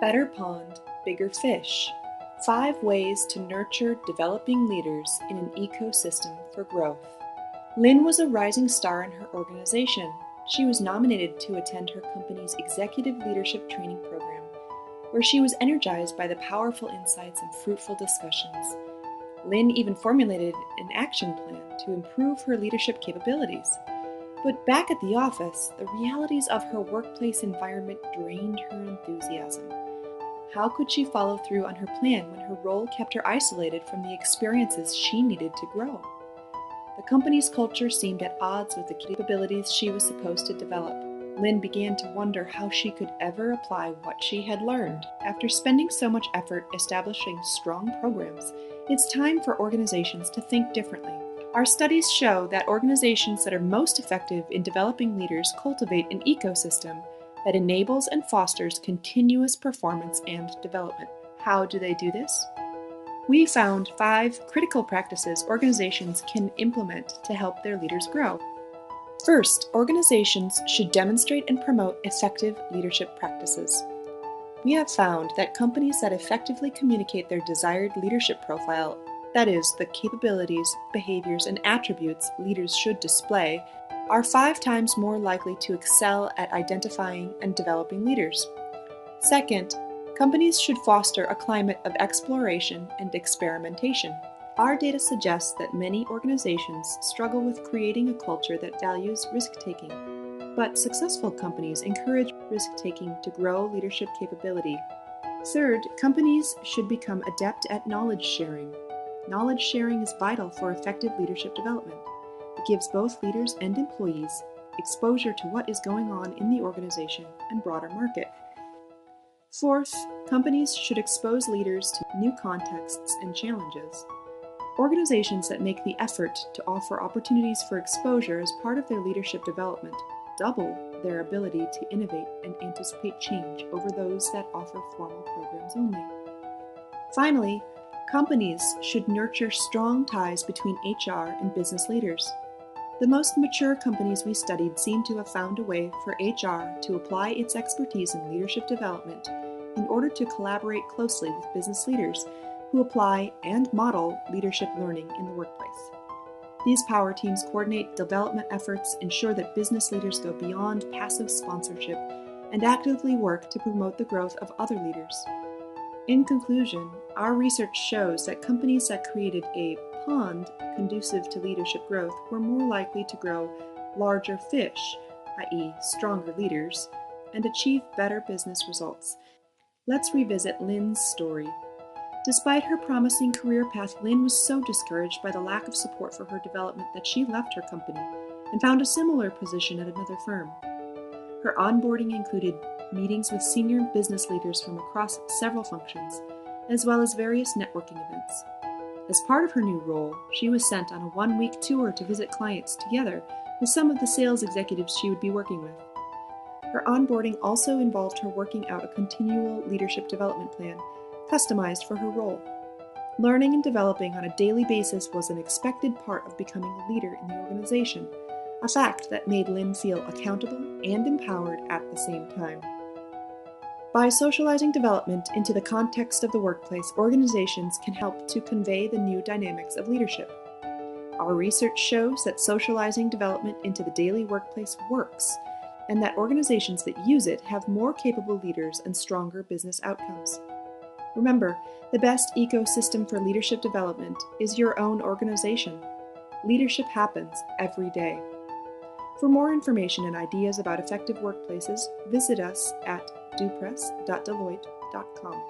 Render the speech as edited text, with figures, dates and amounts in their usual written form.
Better pond, bigger fish. 5 ways to nurture developing leaders in an ecosystem for growth. Lynn was a rising star in her organization. She was nominated to attend her company's executive leadership training program, where she was energized by the powerful insights and fruitful discussions. Lynn even formulated an action plan to improve her leadership capabilities. But back at the office, the realities of her workplace environment drained her enthusiasm. How could she follow through on her plan when her role kept her isolated from the experiences she needed to grow? The company's culture seemed at odds with the capabilities she was supposed to develop. Lynn began to wonder how she could ever apply what she had learned. After spending so much effort establishing strong programs, it's time for organizations to think differently. Our studies show that organizations that are most effective in developing leaders cultivate an ecosystem that enables and fosters continuous performance and development. How do they do this? We found 5 critical practices organizations can implement to help their leaders grow. First, organizations should demonstrate and promote effective leadership practices. We have found that companies that effectively communicate their desired leadership profile, that is, the capabilities, behaviors, and attributes leaders should display, are 5 times more likely to excel at identifying and developing leaders. Second, companies should foster a climate of exploration and experimentation. Our data suggests that many organizations struggle with creating a culture that values risk-taking, but successful companies encourage risk-taking to grow leadership capability. Third, companies should become adept at knowledge sharing. Knowledge sharing is vital for effective leadership development. It gives both leaders and employees exposure to what is going on in the organization and broader market. Fourth, companies should expose leaders to new contexts and challenges. Organizations that make the effort to offer opportunities for exposure as part of their leadership development double their ability to innovate and anticipate change over those that offer formal programs only. Finally, companies should nurture strong ties between HR and business leaders. The most mature companies we studied seem to have found a way for HR to apply its expertise in leadership development in order to collaborate closely with business leaders who apply and model leadership learning in the workplace. These power teams coordinate development efforts, ensure that business leaders go beyond passive sponsorship, and actively work to promote the growth of other leaders. In conclusion, our research shows that companies that created a pond conducive to leadership growth were more likely to grow larger fish, i.e., stronger leaders, and achieve better business results. Let's revisit Lynn's story. Despite her promising career path, Lynn was so discouraged by the lack of support for her development that she left her company and found a similar position at another firm. Her onboarding included meetings with senior business leaders from across several functions, as well as various networking events. As part of her new role, she was sent on a 1-week tour to visit clients together with some of the sales executives she would be working with. Her onboarding also involved her working out a continual leadership development plan customized for her role. Learning and developing on a daily basis was an expected part of becoming a leader in the organization, a fact that made Lynn feel accountable and empowered at the same time. By socializing development into the context of the workplace, organizations can help to convey the new dynamics of leadership. Our research shows that socializing development into the daily workplace works, and that organizations that use it have more capable leaders and stronger business outcomes. Remember, the best ecosystem for leadership development is your own organization. Leadership happens every day. For more information and ideas about effective workplaces, visit us at dupress.deloitte.com.